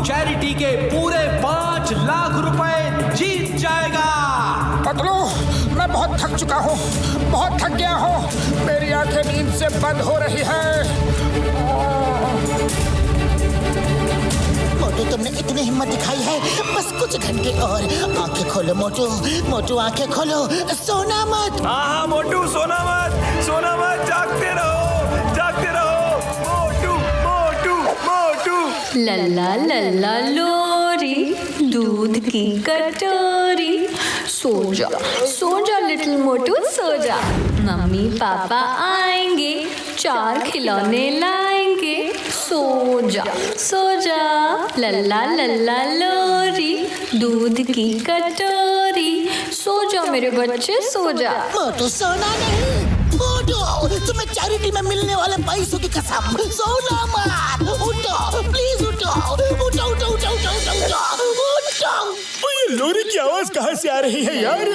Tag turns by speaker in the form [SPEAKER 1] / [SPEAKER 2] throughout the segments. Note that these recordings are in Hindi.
[SPEAKER 1] चैरिटी के पूरे 5 लाख रुपए जीत जाएगा।
[SPEAKER 2] पतलू, मैं बहुत थक चुका हूँ, बहुत थक गया हूँ। मेरी आंखें नींद से बंद हो रही है।
[SPEAKER 3] मोटू, तुमने इतनी हिम्मत दिखाई है, बस कुछ घंटे और। आंखें खोलो मोटू, मोटू आंखें खोलो, सोना मत।
[SPEAKER 4] हाँ मोटू, सोना मत, जागते रहो मोटू मोटू मोटू।
[SPEAKER 5] लल्ला लल्ला लोरी, दूध की कटोरी, सो जा लिटिल मोटू सो जा। मम्मी पापा आएंगे, 4 खिलौने लाएंगे, सो जा। लल्ला लल्ला लोरी, दूध की कटोरी, सो जा मेरे बच्चे सो जा।
[SPEAKER 3] मोटू सोना नहीं, मोटू तुम्हें चैरिटी में मिलने वाले पैसों की कसम, सोना मत। उठो प्लीज, उठो।
[SPEAKER 2] ये लोरी की आवाज कहाँ से आ रही है यार?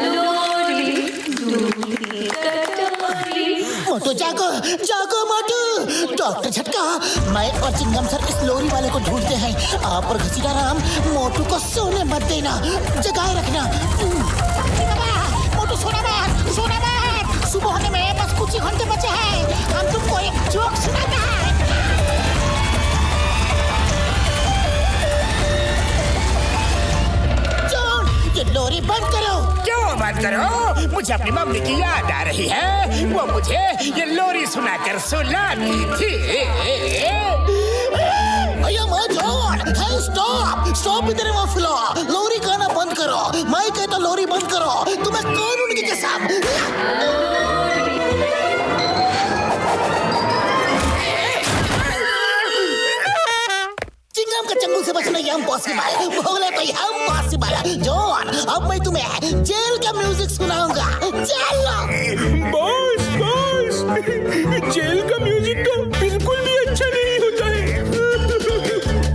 [SPEAKER 5] लोरी, दूध की कटोरी।
[SPEAKER 3] मोटू जागो मोटू। डॉक्टर झटका, मैं और चिंगम सर इस लोरी वाले को ढूंढते हैं। आप और घसीटा राम मोटू को सोने मत देना, जगाए रखना। मोटू सोना मत। सुबह होने में बस कुछ ही घंटे बचे हैं। हम तुमको एक जोक सुनाते हैं। ये लोरी बंद करो।
[SPEAKER 2] क्यों बंद करो? मुझे अपनी मम्मी की याद आ रही है। वो मुझे ये लोरी सुनाकर सुलाती थी।
[SPEAKER 3] स्टॉप इधर वो फ्लो। लोरी गाना बंद करो। मैं कहता लोरी बंद करो। तुम्हें कानून की कसम। चिंगम का चंगुल से बचना इम्पॉसिबल, भोले तो इम्पॉसिबल। जॉन, अब मैं तुम्हें जेल का म्यूजिक सुनाऊंगा। चलो।
[SPEAKER 2] बॉस, जेल का म्यूजिक तो बिल्कुल भी अच्छा नहीं होता है।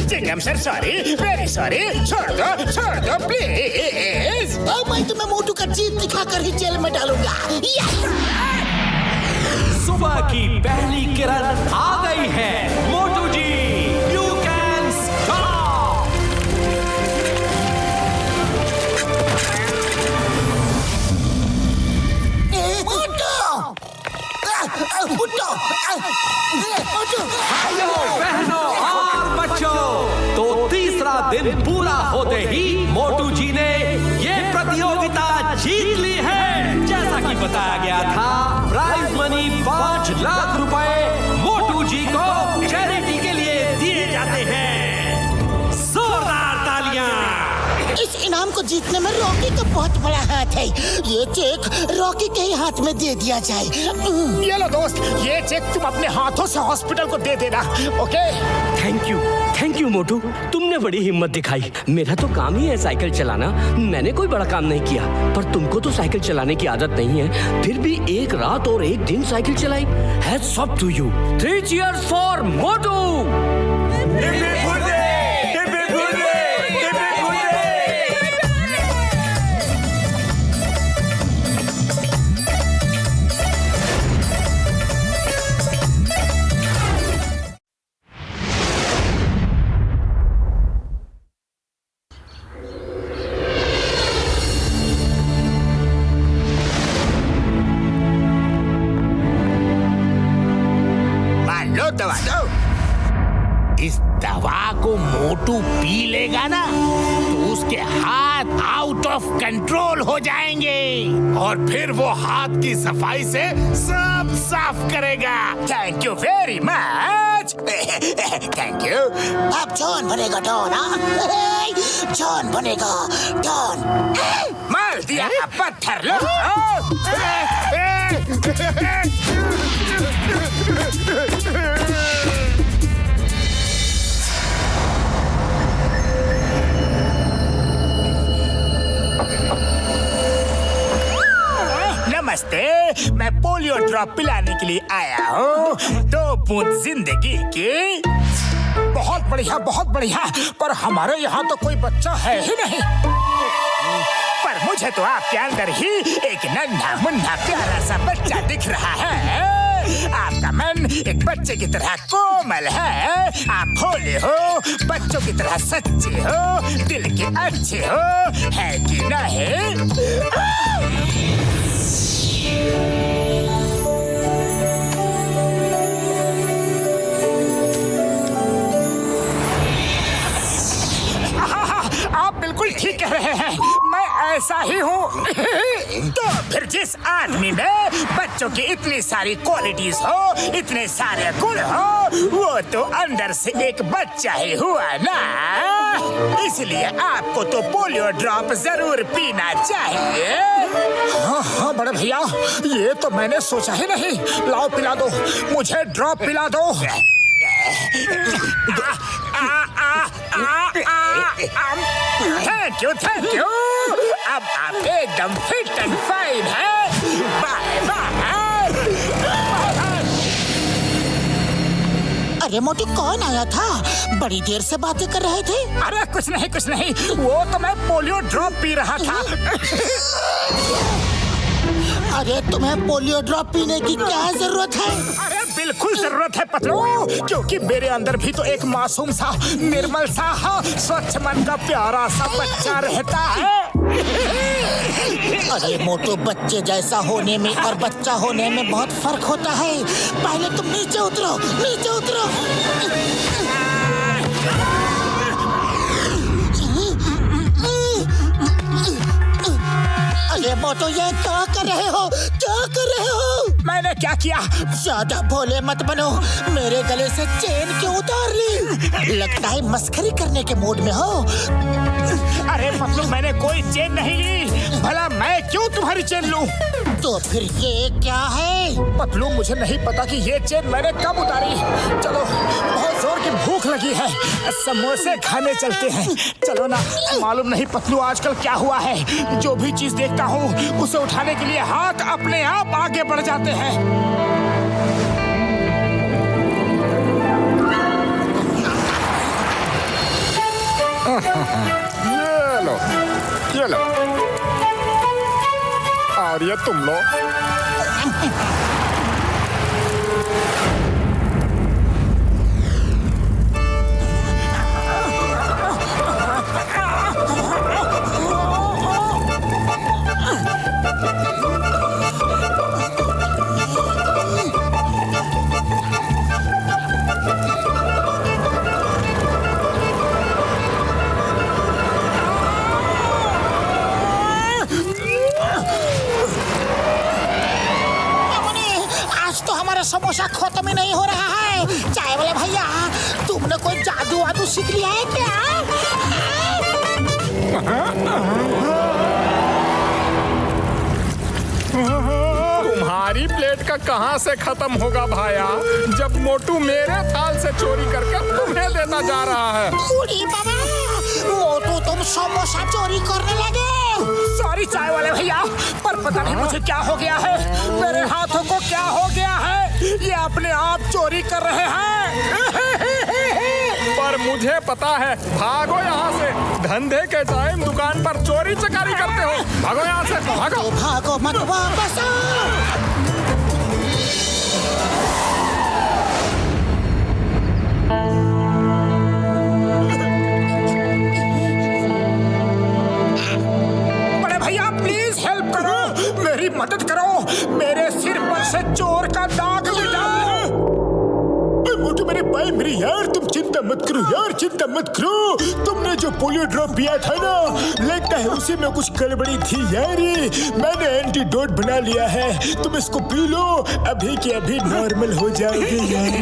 [SPEAKER 2] Chingam sir sorry, very sorry. छोड़ दो प्लीज।
[SPEAKER 3] अब मैं तुम्हें मोटू का जीत दिखाकर ही जेल में डालूंगा।
[SPEAKER 1] सुबह की पहली किरण आ गई है। मोटू जी, यू कैन स्टॉप। भाइयों बहनों और बच्चों, तो तीसरा दिन पूरा होते ही मोटू जी ने ये प्रतियोगिता जीत ली है। जैसा कि बताया गया था, प्राइज मनी 5 लाख रुपए मोटू जी को चैरिटी के लिए दिए जाते हैं। जोरदार तालियां।
[SPEAKER 3] इस इनाम को जीतने में रॉकी का बहुत बड़ा हाथ है। ये चेक रॉकी के ही हाथ में दे दिया जाए।
[SPEAKER 2] ये लो दोस्त, ये चेक तुम अपने हाथों से हॉस्पिटल को दे देना, ओके?
[SPEAKER 4] थैंक यू मोटू, तुमने बड़ी हिम्मत दिखाई। मेरा तो काम ही है साइकिल चलाना, मैंने कोई बड़ा काम नहीं किया। पर तुमको तो साइकिल चलाने की आदत नहीं है, फिर भी एक रात और एक दिन साइकिल चलाई। Hats off to you. 3 cheers for मोटू।
[SPEAKER 2] दवा दो। इस दवा को मोटू पी लेगा ना तो उसके हाथ आउट ऑफ कंट्रोल हो जाएंगे और फिर वो हाथ की सफाई से सब साफ करेगा। Thank you very much. Thank you.
[SPEAKER 3] अब जॉन बनेगा डॉन। जॉन बनेगा डॉन।
[SPEAKER 2] मार दिया पत्थर लो। नमस्ते, मैं पोलियो ड्रॉप पिलाने के लिए आया हूँ। 2 बूंद जिंदगी की। बहुत बढ़िया, पर हमारे यहाँ तो कोई बच्चा है ही नहीं। पर मुझे तो आपके अंदर ही एक नन्हा मुन्ना प्यारा सा बच्चा दिख रहा है। आपका मन एक बच्चे की तरह कोमल है, आप भोले हो, बच्चों की तरह सच्चे हो, दिल के अच्छे हो, है कि नहीं? आप बिल्कुल ठीक कह रहे हैं, मैं ऐसा ही हूँ। तो फिर जिस आदमी में बच्चों की इतनी सारी क्वालिटीज हो, इतने सारे गुण हो, वो तो अंदर से एक बच्चा ही हुआ ना। इसलिए आपको तो पोलियो ड्रॉप जरूर पीना चाहिए। हाँ हाँ बड़े भैया, ये तो मैंने सोचा ही नहीं। लाओ पिला दो, मुझे ड्रॉप पिला दो। Thank you. अब आप एकदम फिट एंड फाइन हैं। Bye bye.
[SPEAKER 3] अरे मोटू, कौन आया था? बड़ी देर से बातें कर रहे थे।
[SPEAKER 2] अरे कुछ नहीं, वो तो मैं पोलियो ड्रॉप पी रहा था।
[SPEAKER 3] अरे तुम्हें पोलियो ड्रॉप पीने की क्या जरूरत है?
[SPEAKER 2] अरे बिल्कुल जरूरत है पतलू, क्योंकि मेरे अंदर भी तो एक मासूम सा, निर्मल सा, स्वच्छ मन का प्यारा सा बच्चा रहता है।
[SPEAKER 3] अरे मोटू, बच्चे जैसा होने में और बच्चा होने में बहुत फर्क होता है। पहले तुम नीचे उतरो। अरे मोटू, ये क्या कर रहे हो?
[SPEAKER 2] मैंने क्या किया?
[SPEAKER 3] ज्यादा भोले मत बनो। मेरे गले से चेन क्यों उतार ली? लगता है मस्करी करने के मूड में हो।
[SPEAKER 2] अरे पतलू, मैंने कोई चेन नहीं ली। भला मैं क्यों तुम्हारी चेन लूं?
[SPEAKER 3] तो फिर ये क्या है?
[SPEAKER 2] पतलू, मुझे नहीं पता कि ये चेन मैंने कब उतारी। चलो, बहुत जोर की भूख लगी है, समोसे खाने चलते हैं। चलो ना। मालूम नहीं पतलू आजकल क्या हुआ है, जो भी चीज देखता हूँ उसे उठाने के लिए हाथ अपने आप आगे बढ़ जाते हैं।
[SPEAKER 6] ये लो और ये तुम लो।
[SPEAKER 3] समोसा खत्म ही नहीं हो रहा है। चाय वाले भैया, तुमने कोई जादू वादू सीख लिया है क्या?
[SPEAKER 6] तुम्हारी प्लेट का कहाँ से खत्म होगा भाया, जब मोटू मेरे थाल से चोरी करके तुम्हें देता जा रहा है।
[SPEAKER 3] बूढ़ी बाबा, मोटू तुम समोसा चोरी करने लगे।
[SPEAKER 2] सॉरी चाय वाले भैया, पर पता नहीं मुझे क्या हो गया है। मेरे हाथों को क्या हो गया है, ये अपने आप चोरी कर रहे हैं।
[SPEAKER 6] पर मुझे पता है, भागो यहाँ से। धंधे के टाइम दुकान पर चोरी चकारी करते हो। भागो यहाँ से, भागो।
[SPEAKER 3] भागो मत, वापस आओ।
[SPEAKER 2] बड़े भैया प्लीज हेल्प करो, मेरी मदद करो, मेरे सिर पर से चोर का दाग मिटा।
[SPEAKER 7] मोटू मेरे भाई, मेरी यार, तुम चिंता मत करो यार, चिंता मत करो। तुमने जो पोलियो ड्रॉप पिया था ना, लगता है उसी में कुछ गड़बड़ी थी यार। मैंने एंटीडोट बना लिया है, तुम इसको पी लो, अभी के अभी नॉर्मल हो जाओगे यार।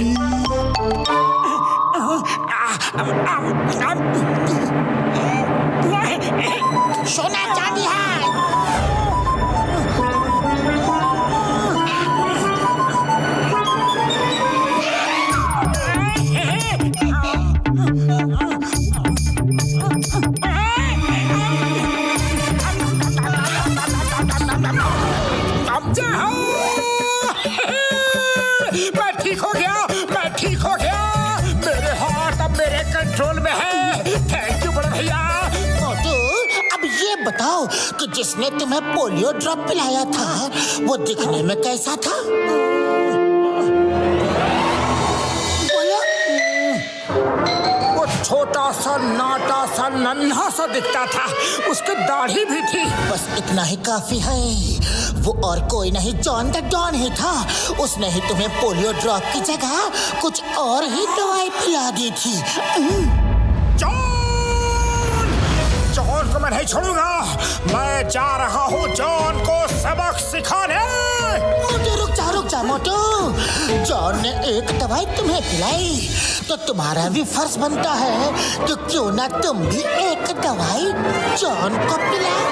[SPEAKER 3] सोना चांदी है।
[SPEAKER 2] मैं ठीक हो गया, मैं ठीक हो गया। मेरे हाथ अब मेरे कंट्रोल में है। थैंक यू बड़े भैया।
[SPEAKER 3] मोटू, अब ये बताओ कि जिसने तुम्हें पोलियो ड्रॉप पिलाया था, वो दिखने में कैसा था?
[SPEAKER 7] छोटा सा नाटा सा नन्हा सा दिखता था, उसकी दाढ़ी भी थी।
[SPEAKER 3] बस इतना ही काफी है। वो और कोई नहीं, जॉन द डॉन ही था। उसने ही तुम्हें पोलियो ड्रॉप की जगह कुछ और ही दवाई पिला दी थी।
[SPEAKER 7] जॉन को मैं नहीं छोड़ूंगा। मैं जा रहा हूँ जॉन को सबक सिखाने।
[SPEAKER 3] मोटू रुक जा मोटू। जॉन ने एक दवाई तुम्हें पिलाई तो तुम्हारा भी फर्ज बनता है कि क्यों ना तुम भी एक दवाई जॉन को पिलाओ।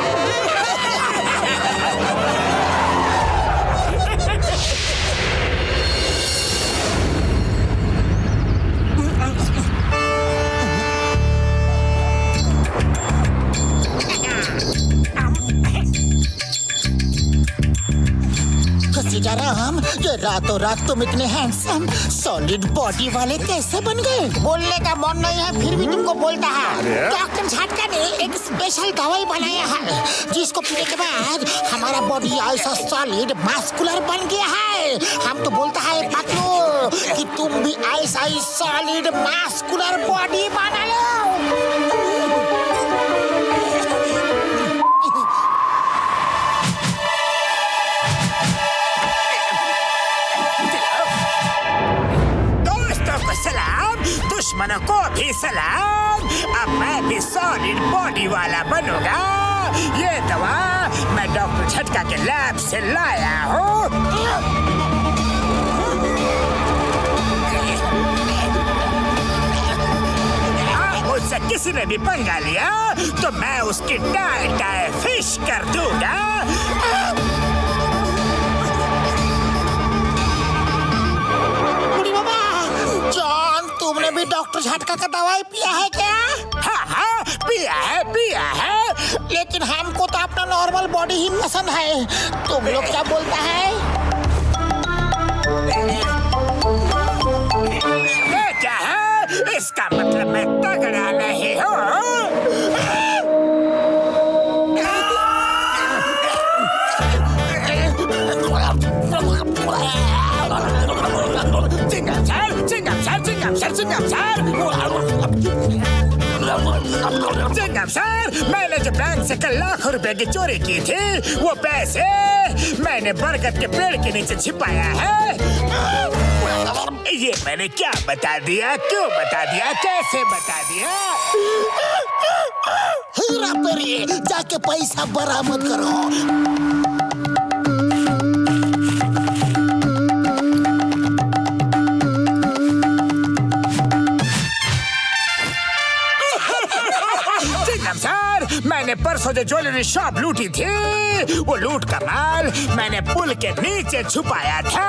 [SPEAKER 3] राम, ये रातों रात तुम इतने हैंडसम सॉलिड बॉडी वाले कैसे बन गए?
[SPEAKER 8] बोलने का मन नहीं है फिर भी तुमको बोलता है। डॉक्टर झटका ने एक स्पेशल दवाई बनाया है जिसको पीने के बाद हमारा बॉडी ऐसा सॉलिड मस्कुलर बन गया है। हम तो बोलता है पतलू कि तुम भी ऐसा ही सॉलिड मस्कुलर बॉडी बना लो।
[SPEAKER 7] दुश्मनों को भी सलाम। अब मैं भी सॉलिड बॉडी वाला बनूंगा। ये दवा मैं डॉक्टर झटका के लैब से लाया हूँ। मुझसे किसी ने भी पंगा लिया तो मैं उसकी टाई टाई फिश कर दूंगा।
[SPEAKER 3] तुमने भी डॉक्टर झटका का दवाई पिया है क्या?
[SPEAKER 7] हाँ, पिया है।
[SPEAKER 3] लेकिन हमको तो अपना नॉर्मल बॉडी ही पसंद है। तुम लोग क्या बोलता है?
[SPEAKER 7] ये क्या है? इसका मतलब मैं तगड़ा नहीं हूँ। चिंगम सर, मैंने जो बैंक से कल लाखों रुपए की चोरी की थी वो पैसे मैंने बरगद के पेड़ के नीचे छिपाया है। ये मैंने क्या बता दिया, क्यों बता दिया, कैसे बता दिया?
[SPEAKER 3] हीरा पेरी, जाके पैसा बरामद करो।
[SPEAKER 7] मैंने परसों जो ज्वेलरी शॉप लूटी थी वो लूट का माल मैंने पुल के नीचे छुपाया था।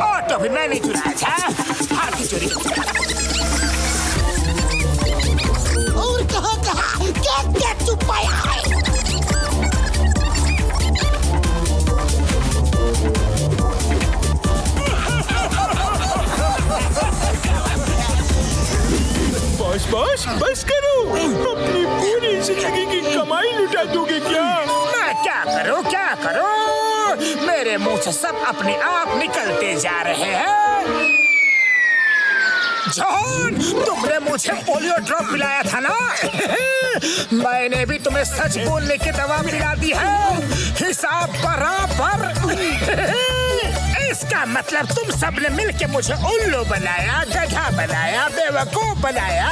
[SPEAKER 7] ऑटो भी मैंने चुराया था। हाथी चोरी
[SPEAKER 3] और कहाँ क्या क्या छुपाया है?
[SPEAKER 6] बस करो। अपनी पूरी जिंदगी की कमाई लुटा दोगे क्या?
[SPEAKER 7] मैं क्या करूं? मेरे मुंह से सब अपने आप निकलते जा रहे हैं। जॉन, तुमने मुझे पोलियो ड्रॉप पिलाया था ना? मैंने भी तुम्हें सच बोलने की दवा पिला दी है। हिसाब बराबर। इसका मतलब तुम सबने मिलके मुझे उल्लू बनाया, गधा बनाया, बेवकूफ बनाया।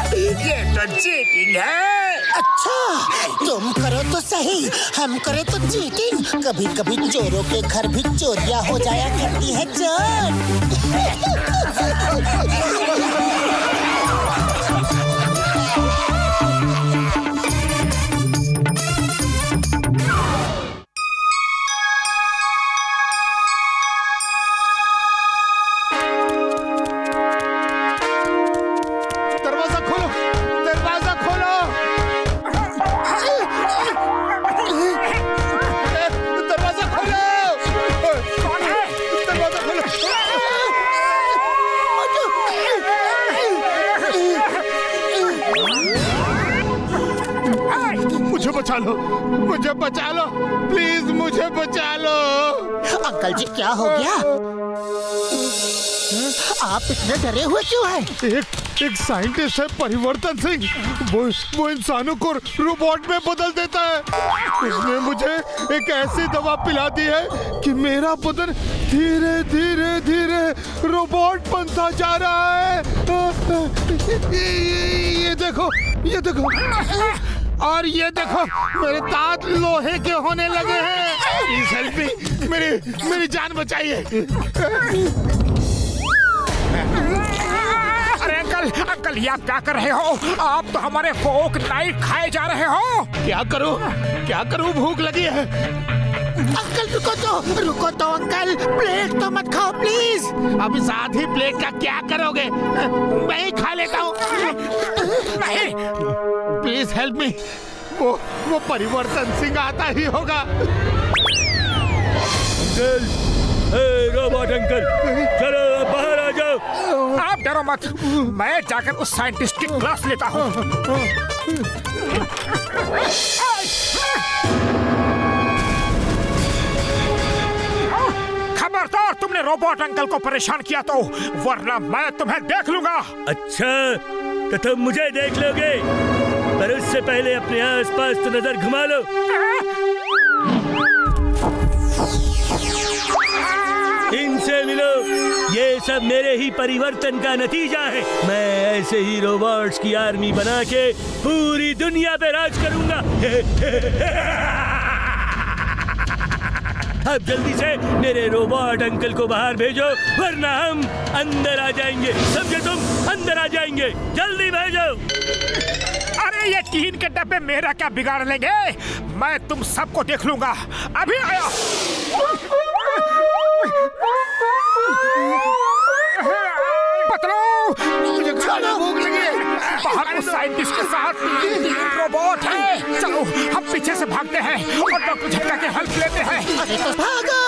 [SPEAKER 7] ये तो चीटिंग है।
[SPEAKER 3] अच्छा, तुम करो तो सही, हम करे तो चीटिंग। कभी कभी चोरों के घर भी चोरियां हो जाया करती है जॉन।
[SPEAKER 7] मुझे बचा लो, मुझे बचा लो, प्लीज मुझे बचा लो।
[SPEAKER 3] अंकल जी क्या हो गया? आप इतने डरे हुए क्यों हैं?
[SPEAKER 7] एक साइंटिस्ट है परिवर्तन सिंह, वो इंसानों को रोबोट में बदल देता है। उसने मुझे एक ऐसी दवा पिला दी है कि मेरा बदन धीरे धीरे धीरे रोबोट बनता जा रहा है। ये देखो, ये देखो, और ये देखो मेरे दांत लोहे के होने लगे हैं। प्लीज हेल्प मी, मेरी जान बचाइए।
[SPEAKER 6] अरे अंकल ये आप क्या कर रहे हो? आप तो हमारे फोक नाइट खाए जा रहे हो।
[SPEAKER 7] क्या करूं, भूख लगी है।
[SPEAKER 3] अंकल रुको तो अंकल, प्लेट तो मत खाओ प्लीज।
[SPEAKER 7] अब इस आधी प्लेट का क्या करोगे? मैं ही खा लेता हूँ।
[SPEAKER 6] नहीं,
[SPEAKER 7] प्लीज हेल्प मी। वो परिवर्तन सिंह आता ही होगा।
[SPEAKER 4] रोबोट अंकल, चलो बाहर आ जाओ।
[SPEAKER 6] आप डरो मत, मैं जाकर उस साइंटिस्ट की क्लास लेता हूँ। खबरदार, तुमने रोबोट अंकल को परेशान किया तो, वरना मैं तुम्हें देख लूंगा।
[SPEAKER 4] अच्छा, तो तुम मुझे देख लोगे, पर उससे पहले अपने आसपास तो नजर घुमा लो। इनसे मिलो, ये सब मेरे ही परिवर्तन का नतीजा है। मैं ऐसे ही रोबोट्स की आर्मी बना के पूरी दुनिया पे राज करूंगा। अब जल्दी से मेरे रोबोट अंकल को बाहर भेजो, वरना हम अंदर आ जाएंगे। समझे तुम? अंदर आ जाएंगे, जल्दी भेजो।
[SPEAKER 6] अरे ये टीन के डब्बे मेरा क्या बिगाड़ लेंगे? मैं तुम सबको देख लूंगा। अभी आया।
[SPEAKER 7] मुझे खाना भूख लगी है।
[SPEAKER 6] बाहर उस साइंटिस्ट के साथ तीन रोबोट है। चलो हम पीछे से भागते हैं और डॉक्टर झटका के हेल्प लेते हैं।
[SPEAKER 3] अरे तो भागो।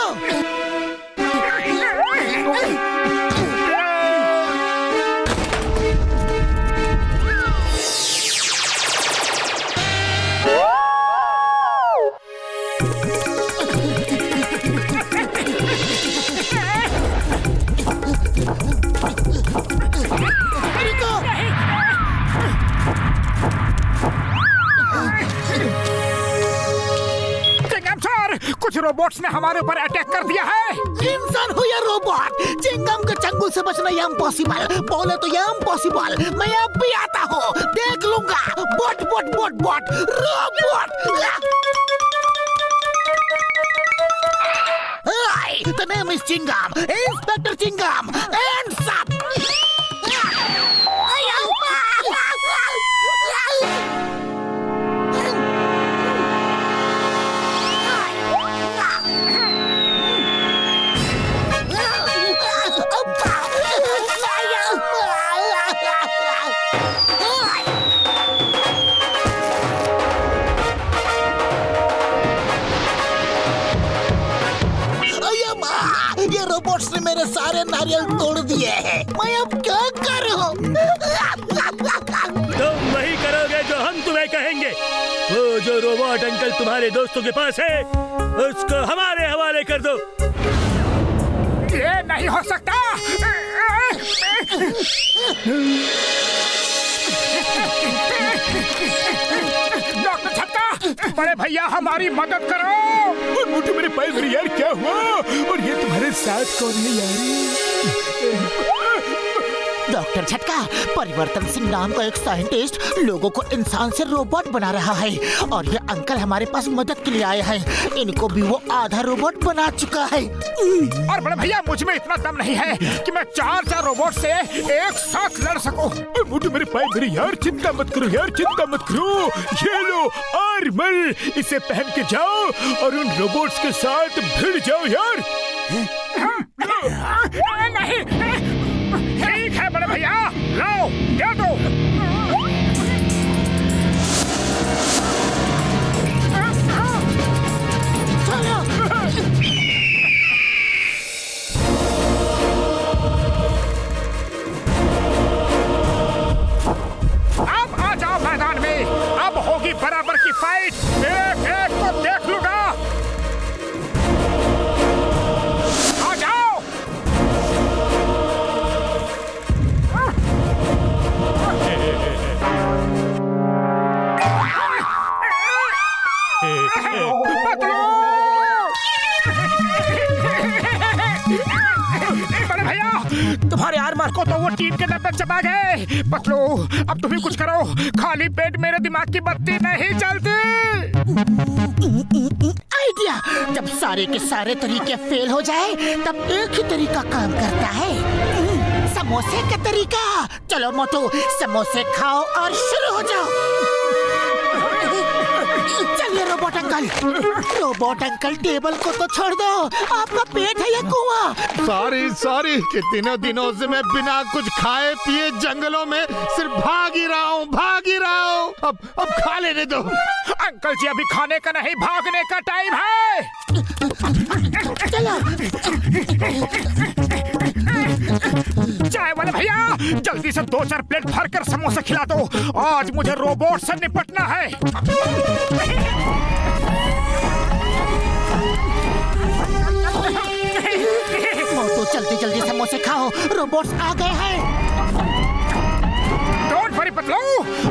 [SPEAKER 6] कुछ रोबोट्स ने हमारे ऊपर अटैक कर दिया है।
[SPEAKER 3] इंसान हो या रोबोट, चिंगम के चंगुल से बचना ये इम्पॉसिबल। बोले तो ये इम्पॉसिबल। मैं अब भी आता हूँ, देख लूंगा। Boat boat boat boat robot. The name is Chingam, Inspector Chingam, and Sap. ये रोबोट्स ने मेरे सारे नारियल तोड़ दिए हैं। मैं अब क्या करूं?
[SPEAKER 4] तुम वही करोगे जो हम तुम्हें कहेंगे। वो जो रोबोट अंकल तुम्हारे दोस्तों के पास है, उसको हमारे हवाले कर दो।
[SPEAKER 6] ये नहीं हो सकता। डॉक्टर झटका, बड़े भैया हमारी मदद करो।
[SPEAKER 7] मोटू मेरे पैर मेरे यार, क्या हुआ? और ये तुम्हारे साथ कौन है यार?
[SPEAKER 3] डॉक्टर झटका, परिवर्तन सिंह नाम का एक साइंटिस्ट लोगों को इंसान से रोबोट बना रहा है, और ये अंकल हमारे पास मदद के लिए आए हैं। इनको भी वो आधा रोबोट बना चुका है।
[SPEAKER 6] और बड़े भैया, मुझ में इतना दम नहीं है कि मैं 4 रोबोट से एक साथ लड़ सकूं।
[SPEAKER 7] मोटू मेरे पैर मेरे यार, चिंता मत करो यार, चिंता मत करो। ये लो आर्मर, इसे पहन के जाओ और उन रोबोट्स के साथ भिड़ जाओ यार।
[SPEAKER 6] नहीं, ठीक है बड़े भैया, लो दे दो। अब आ जाओ मैदान में। अब होगी बराबर की फाइट। एक एक को देख लूंगा। आ जाओ। बड़े भैया, तुम्हारे आर्मर को तो वो टीम के डब्बे चबा गए। पतलू, अब तुम ही कुछ करो। खाली पेट मेरे दिमाग की बत्ती नहीं चलती।
[SPEAKER 8] आइडिया, जब सारे के सारे तरीके फेल हो जाए तब एक ही तरीका काम करता है, समोसे का तरीका। चलो मोटू, समोसे खाओ और शुरू हो जाओ। चलिए robot uncle. Robot uncle, table को तो छोड़ दो, आपका पेट है या कुआं?
[SPEAKER 2] सॉरी कितने दिनों से मैं बिना कुछ खाए पिए जंगलों में सिर्फ भाग ही रहा हूँ। अब खा लेने दो।
[SPEAKER 6] अंकल जी, अभी खाने का नहीं, भागने का टाइम है।
[SPEAKER 8] चलो।
[SPEAKER 6] चाय वाले भैया, जल्दी से 2-4 प्लेट भरकर समोसे खिला दो। आज मुझे रोबोट से निपटना है।
[SPEAKER 8] मोटू, जल्दी समोसे खाओ, रोबोट्स आ गए हैं।
[SPEAKER 6] डोंट वरी पतलू,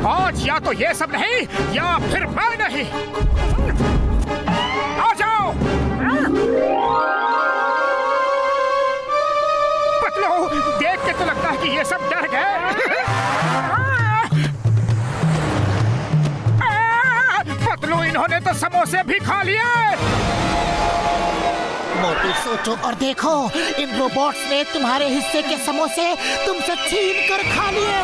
[SPEAKER 6] आज या तो ये सब नहीं या फिर मैं नहीं। आ जाओ। पतलू, देख के तो लगता है कि ये सब डर गए। पतलू, इन्होंने तो समोसे भी खा लिए।
[SPEAKER 8] मोटू, सोचो और देखो, इन रोबोट्स ने तुम्हारे हिस्से के समोसे तुमसे छीन कर खा लिए।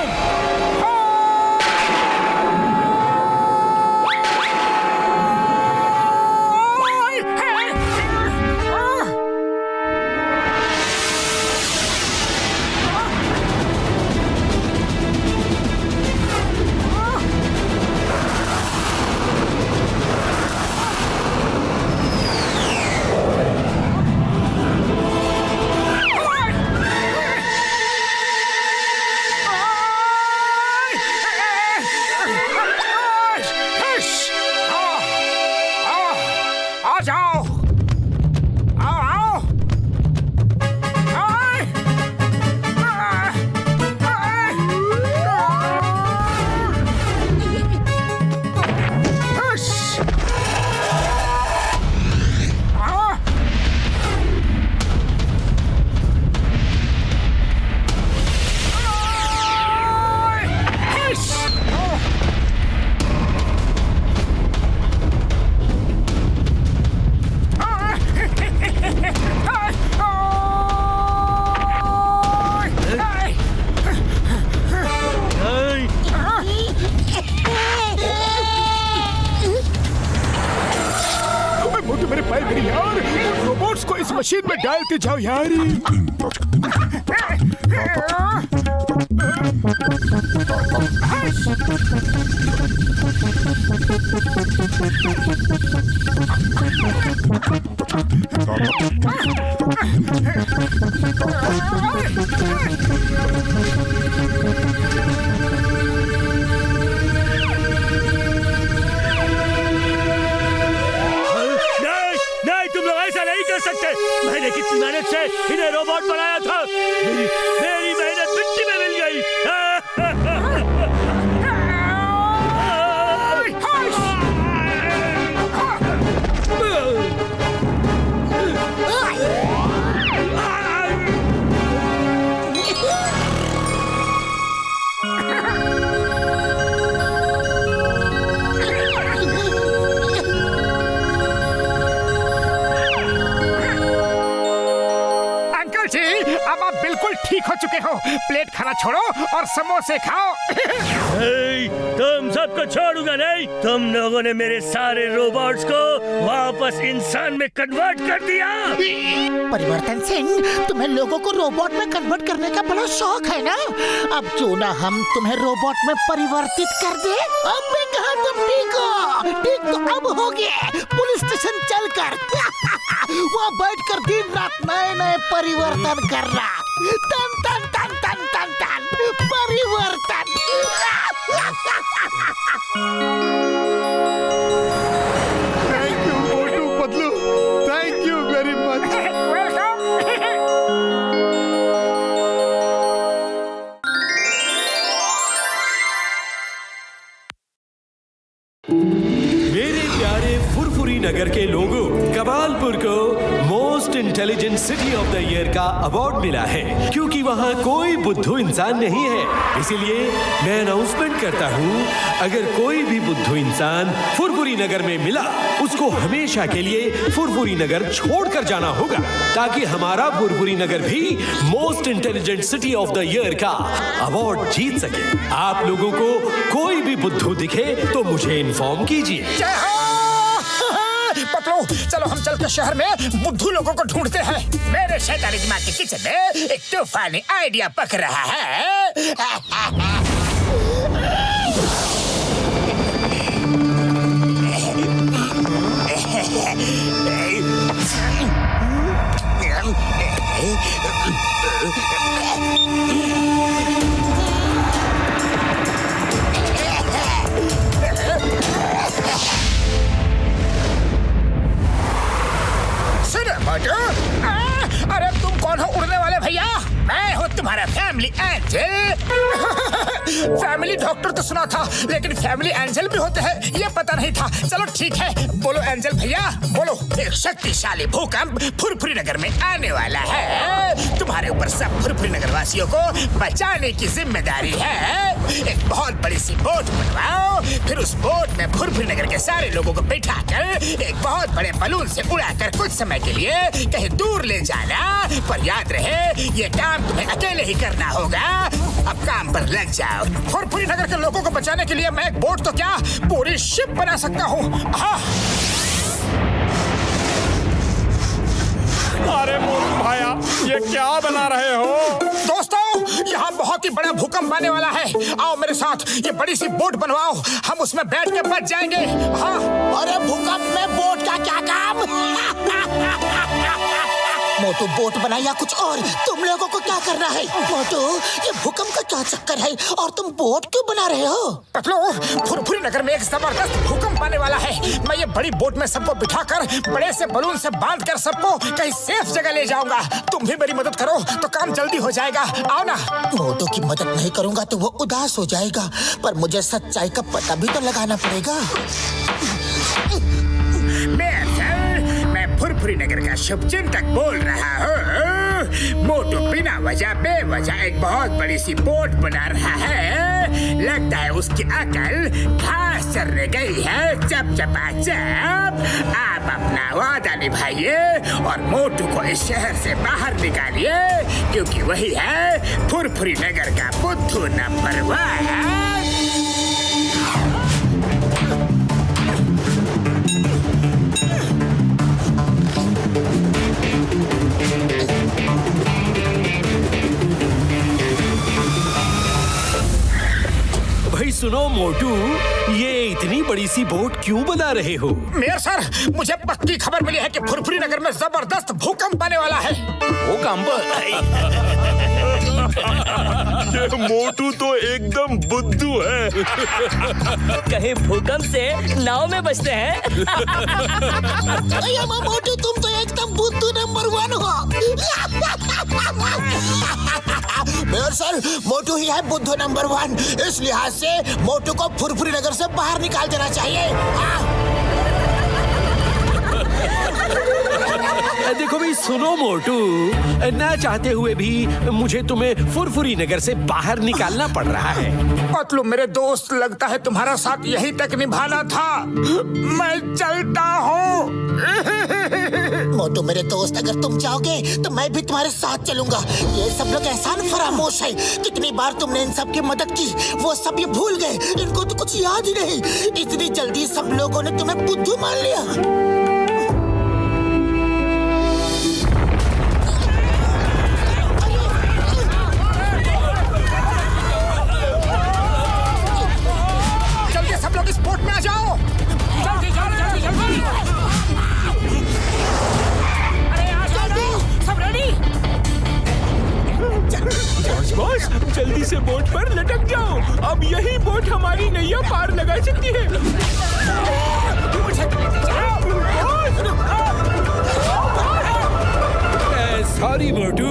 [SPEAKER 7] मशीन में डालते जाओ यार।
[SPEAKER 4] मैंने कितनी मेहनत से इन्हें रोबोट बनाया था, मेरी मेहनत मिट्टी में मिल गई।
[SPEAKER 6] ठीक हो चुके हो, प्लेट खाना छोड़ो और समोसे खाओ।
[SPEAKER 4] तुम सबको छोड़ूंगा नहीं। तुम लोगों ने मेरे सारे रोबोट्स को वापस इंसान में कन्वर्ट कर दिया।
[SPEAKER 8] परिवर्तन सिंह, तुम्हें लोगों को रोबोट में कन्वर्ट करने का बड़ा शौक है ना? अब क्यों ना हम तुम्हें रोबोट में परिवर्तित कर दे। अब मैं कहा तुम ठीक हो। ठीक तो अब हो गया। पुलिस स्टेशन चलकर वहाँ बैठकर दिन रात नए नए परिवर्तन करना। तन तन तन तन तन तन परिवर्तन।
[SPEAKER 1] मेरे प्यारे फुरफुरी नगर के लोगों, कमालपुर को most intelligent city of the year का अवार्ड मिला है क्योंकि वहाँ कोई बुद्धू इंसान नहीं है। इसीलिए मैं अनाउंसमेंट करता हूँ, अगर कोई भी बुद्धू इंसान फुरफुरी नगर में मिला, उसको हमेशा के लिए फुरफुरी नगर छोड़कर जाना होगा ताकि हमारा फुरफुरी नगर भी most intelligent city of the year का अवार्ड जीत सके। आप लोगों को कोई भी बुद्धू दिखे तो मुझे इन्फॉर्म कीजिए।
[SPEAKER 6] जय हो! पतलू, चलो हम चल के शहर में बुद्धू लोगों को ढूंढते हैं।
[SPEAKER 2] मेरे शैतानी दिमाग के किचन में एक तूफानी आइडिया पक रहा है।
[SPEAKER 6] अरे तुम कौन हो उड़ने वाले भैया?
[SPEAKER 2] मैं हूँ तुम्हारा फैमिली एंजल।
[SPEAKER 6] फैमिली डॉक्टर तो सुना था, लेकिन फैमिली एंजल भी होते हैं ये पता नहीं था। चलो ठीक है, बोलो एंजल भैया बोलो।
[SPEAKER 2] एक शक्तिशाली भूकंप फुरफुरी नगर में आने वाला है। तुम्हारे ऊपर सब फुरफुरी नगर वासियों को बचाने की जिम्मेदारी है। एक बहुत बड़ी सी बोट बनवाओ, फिर उस बोट में फुरफुरी नगर के सारे लोगों को बिठाकर एक बहुत बड़े बलून से उड़ाकर कुछ समय के लिए कहीं दूर ले जाना। पर याद रहे, ये काम तुम्हें अकेले ही करना होगा। अब काम पर लग जाओ।
[SPEAKER 6] फुरफुरी नगर के लोगों को बचाने के लिए मैं एक बोट तो क्या पूरी शिप बना सकता हूँ। हाँ।
[SPEAKER 9] अरे मोटू भाया, ये क्या बना रहे हो?
[SPEAKER 6] दोस्तों, यहाँ बहुत ही बड़ा भूकंप आने वाला है। आओ मेरे साथ, ये बड़ी सी बोट बनवाओ, हम उसमें बैठ के बच जाएंगे। हाँ।
[SPEAKER 8] अरे भूकंप में बोट का क्या काम? मोटू बोट बना या कुछ और, तुम लोगों को क्या करना है? मोटू, ये भूकंप का क्या चक्कर है और तुम बोट क्यों बना रहे हो?
[SPEAKER 6] पतलू, फुरफुरी नगर में एक जबरदस्त भूकंप आने वाला है। मैं ये बड़ी बोट में सबको बिठाकर बड़े से बलून से बांधकर सबको कहीं सेफ जगह ले जाऊंगा। तुम भी मेरी मदद करो तो काम जल्दी हो जाएगा। आओ ना।
[SPEAKER 8] मोटू की मदद नहीं करूंगा तो वो उदास हो जाएगा, पर मुझे सच्चाई का पता भी तो लगाना पड़ेगा।
[SPEAKER 2] मैं फुरफुरी नगर का शुभचिंतक बोल रहा हूँ। मोटू बिना वजह बेवजह एक बहुत बड़ी सी बोट बना रहा है। लगता है उसकी अकल घास चरने गई है। चप चपा चप। आप अपना वादा निभाइए और मोटू को इस शहर से बाहर निकालिए, क्योंकि वही है फुरफुरी नगर का बुद्धू नंबर 1।
[SPEAKER 1] भाई सुनो मोटू, ये इतनी बड़ी सी बोट क्यों बना रहे हो?
[SPEAKER 6] मेयर सर, मुझे पक्की खबर मिली है कि फुरफुरी नगर में जबरदस्त भूकंप आने वाला है।
[SPEAKER 9] भूकंप? ये मोटू तो एकदम बुद्धू है।
[SPEAKER 4] कहीं भूकंप से नाव में बचते हैं।
[SPEAKER 8] मोटू, तुम तो एकदम बुद्धू नंबर 1 हो। मेयर सर, मोटू ही है बुद्धू नंबर 1। इस लिहाज से मोटू को फुरफुरी नगर से बाहर निकाल देना चाहिए।
[SPEAKER 1] देखो भाई सुनो मोटू, ना चाहते हुए भी मुझे तुम्हें फुरफुरी नगर से बाहर निकालना पड़ रहा है।
[SPEAKER 6] पतलू मेरे दोस्त, लगता है तुम्हारा साथ यहीं तक निभाना था। मैं चलता हूँ।
[SPEAKER 8] मोटू मेरे दोस्त, अगर तुम चाहोगे तो मैं भी तुम्हारे साथ चलूंगा। ये सब लोग एहसान फरामोश है। कितनी बार तुमने इन सब की मदद की, वो सब ये भूल गए। इनको तो कुछ याद ही नहीं। इतनी जल्दी सब लोगों ने तुम्हें बुद्धू मान लिया।
[SPEAKER 9] बॉस, जल्दी से बोट पर लटक जाओ। अब यही बोट हमारी नैया पार लगा सकती है।
[SPEAKER 1] सॉरी मोटू,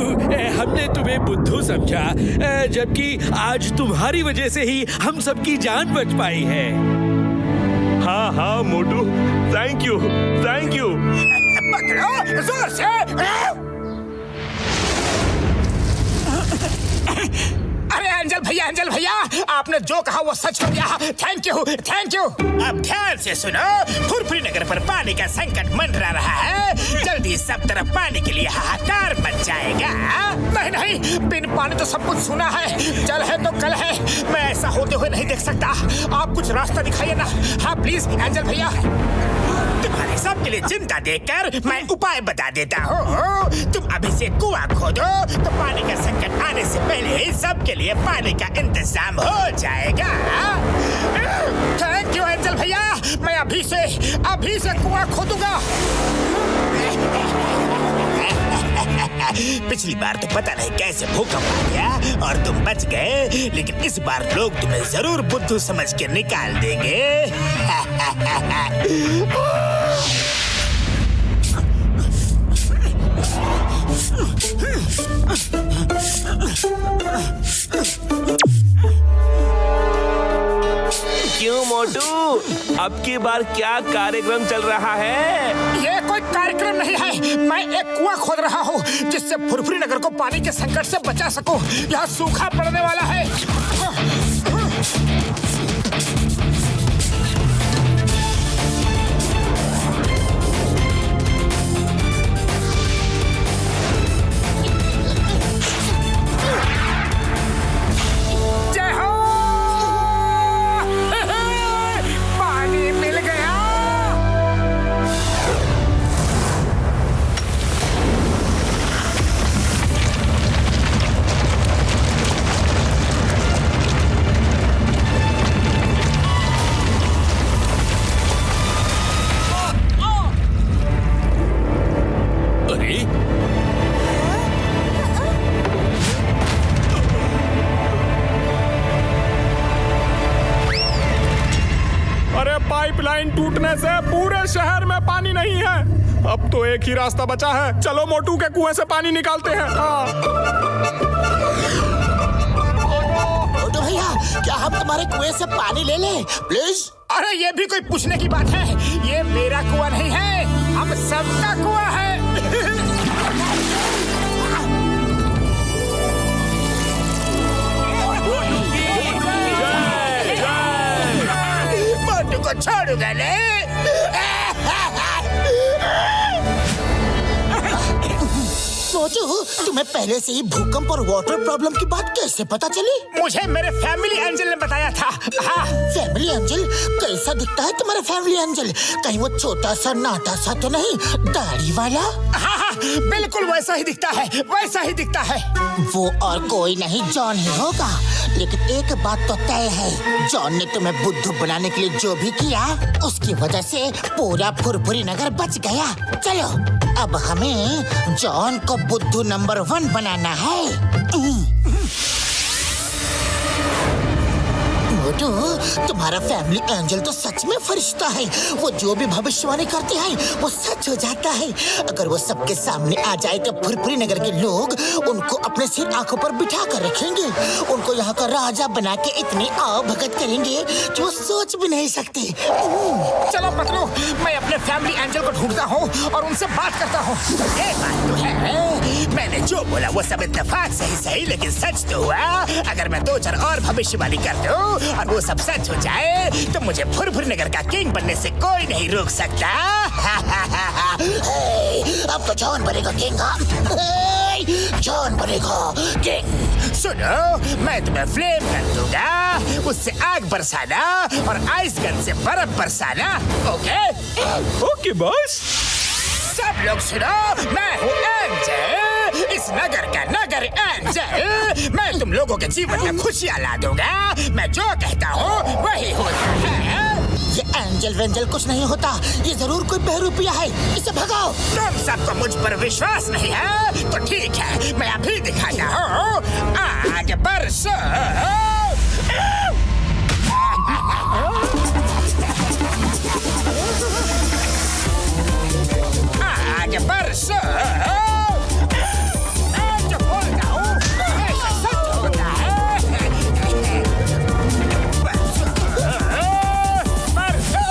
[SPEAKER 1] हमने तुम्हें बुद्धू समझा, जबकि आज तुम्हारी वजह से ही हम सबकी जान बच पाई है।
[SPEAKER 9] हाँ हाँ मोटू, थैंक यू।
[SPEAKER 6] पकड़ो जोर से। अरे अंजल भैया, आपने जो कहा वो सच हो गया। Thank you. अब ध्यान से सुनो, फुरफुरी नगर पर पानी का संकट मंडरा रहा है। जल्दी सब तरफ पानी के लिए हाहाकार मच जाएगा। नहीं, बिन पानी तो सब कुछ सुना है। जल है तो कल है, मैं ऐसा होते हुए नहीं देख सकता। आप कुछ रास्ता दिखाइए ना। हाँ प्लीज अंजल भैया, तुम्हारे सबके लिए चिंता देखकर मैं उपाय बता देता हूँ। तुम अभी से कुआं खोदो तो पानी का संकट आने से पहले ही सबके लिए पानी का इंतजाम हो जाएगा। थैंक यू अंजल भैया, मैं अभी से कुआं खोदूंगा। पिछली बार तो पता नहीं कैसे भूकंप आ गया और तुम बच गए, लेकिन इस बार लोग तुम्हें जरूर बुद्धू समझ के निकाल देंगे।
[SPEAKER 9] क्यों मोटू, अब की बार क्या कार्यक्रम चल रहा है?
[SPEAKER 6] ये कोई कार्यक्रम नहीं है, मैं एक कुआं खोद रहा हूँ जिससे फुरफुरी नगर को पानी के संकट से बचा सकूं। यहाँ सूखा पड़ने वाला है। जय हो, पानी मिल गया।
[SPEAKER 9] अरे पाइपलाइन टूटने से पूरे शहर में पानी नहीं है। अब तो एक ही रास्ता बचा है, चलो मोटू के कुएं से पानी निकालते हैं। हाँ।
[SPEAKER 3] मोटू भैया, क्या हम तुम्हारे कुएं से पानी ले लें प्लीज?
[SPEAKER 6] अरे ये भी कोई पूछने की बात है? ये मेरा कुआं नहीं है, हम सबका कुआं है। मोटू को छोड़ूंगा नहीं।
[SPEAKER 3] मोटू, तुम्हें पहले से ही भूकंप और वाटर प्रॉब्लम की बात कैसे पता चली?
[SPEAKER 6] मुझे मेरे फैमिली एंजल ने बताया था। हाँ।
[SPEAKER 3] Family angel? कैसा दिखता है तुम्हारा फैमिली एंजल? कहीं वो छोटा सा नाटा सा तो नहीं, दाढ़ी वाला?
[SPEAKER 6] हाँ, बिल्कुल वैसा ही दिखता है।
[SPEAKER 3] वो और कोई नहीं, जॉन ही होगा। लेकिन एक बात तो तय है, जॉन ने तुम्हें बुद्धू बनाने के लिए जो भी किया, उसकी वजह से पूरा फुरफुरी नगर बच गया। चलो, अब हमें जॉन को बुद्धू नंबर 1 बनाना है। मोटू, तुम्हारा फैमिली एंजल तो सच में फरिश्ता है। वो जो भी भविष्यवाणी करते हैं वो सच हो जाता है। अगर वो सबके सामने आ जाए तो फुरफुरी नगर के लोग उनको अपने सिर आंखों पर बिठा कर रखेंगे। उनको यहाँ का राजा बना के इतनी आवभगत करेंगे कि वो सोच भी नहीं सकते।
[SPEAKER 6] चलो पतलू, मैं अपने फैमिली एंजल को ढूंढता हूँ और उनसे बात करता हूँ। ये बात तो है, मैंने जो बोला वो सब इत्तेफाक सही, लेकिन सच तो हुआ। अगर मैं 2-4 और भविष्यवाणी कर दूं और वो सब सच हो जाए तो मुझे फुरफुरी नगर का किंग बनने से कोई नहीं रोक सकता।
[SPEAKER 3] अब तो जॉन बनेगा किंग। जॉन बनेगा किंग।
[SPEAKER 6] सुनो, मैं तुम्हें फ्लेम कर दूंगा, उससे आग बरसाना और आइस गन से बर्फ बरसाना।
[SPEAKER 9] Okay boss.
[SPEAKER 6] सब लोग सुनो, मैं हूँ एंजल, इस नगर का नगर एंजल। मैं तुम लोगों के जीवन में खुशियाँ ला दूंगा। मैं जो कहता हूँ वही होता है।
[SPEAKER 3] ये एंजल वेंजल कुछ नहीं होता, ये जरूर कोई बहरूपिया है। इसे भगाओ।
[SPEAKER 6] तुम सबको मुझ पर विश्वास नहीं है तो ठीक है, मैं अभी दिखाता हूँ। आग बरसो, आग बरसो। जो बोलता हूँ ऐसा सच होता है। बरसो, बरसो।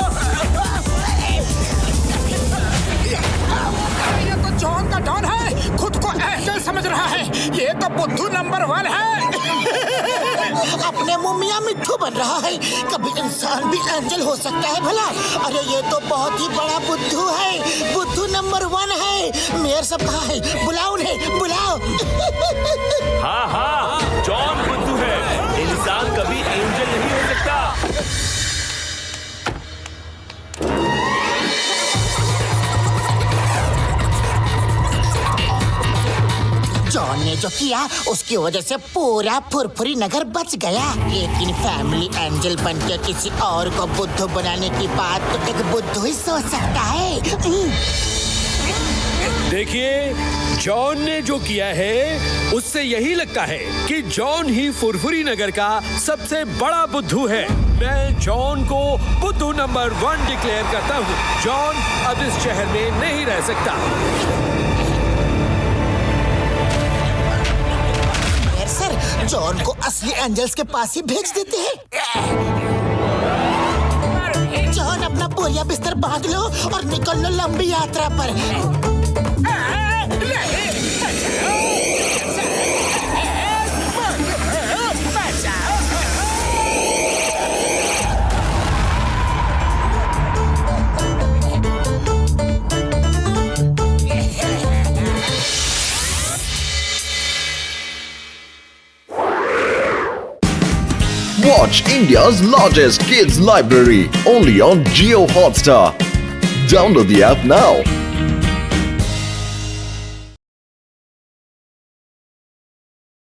[SPEAKER 3] मिट्ठू बन रहा है। कभी इंसान भी एंजल हो सकता है भला? अरे ये तो बहुत ही बड़ा बुद्धू है, बुद्धू नंबर 1 है। मेयर सब कहाँ है? बुलाओ उन्हें, बुलाओ।
[SPEAKER 10] हाँ हाँ, जॉन बुद्धू है। इंसान कभी एंजल नहीं हो सकता।
[SPEAKER 3] जॉन ने जो किया उसकी वजह से पूरा फुरफुरी नगर बच गया। लेकिन फैमिली एंजल बनकर किसी और को बुद्धू बनाने की बात तो एक बुद्धू ही सोच सकता है।
[SPEAKER 1] देखिए, जॉन ने जो किया है उससे यही लगता है कि जॉन ही फुरफुरी नगर का सबसे बड़ा बुद्धू है। मैं जॉन को बुद्धू नंबर 1 डिक्लेयर करता हूँ। जॉन अब इस शहर में नहीं रह सकता।
[SPEAKER 3] सर, जॉन को असली एंजल्स के पास ही भेज देते हैं। जॉन अपना बोरिया बिस्तर बांध लो और निकल लो लंबी यात्रा पर।
[SPEAKER 11] Watch India's largest kids library only on Jio Hotstar. Download the app now.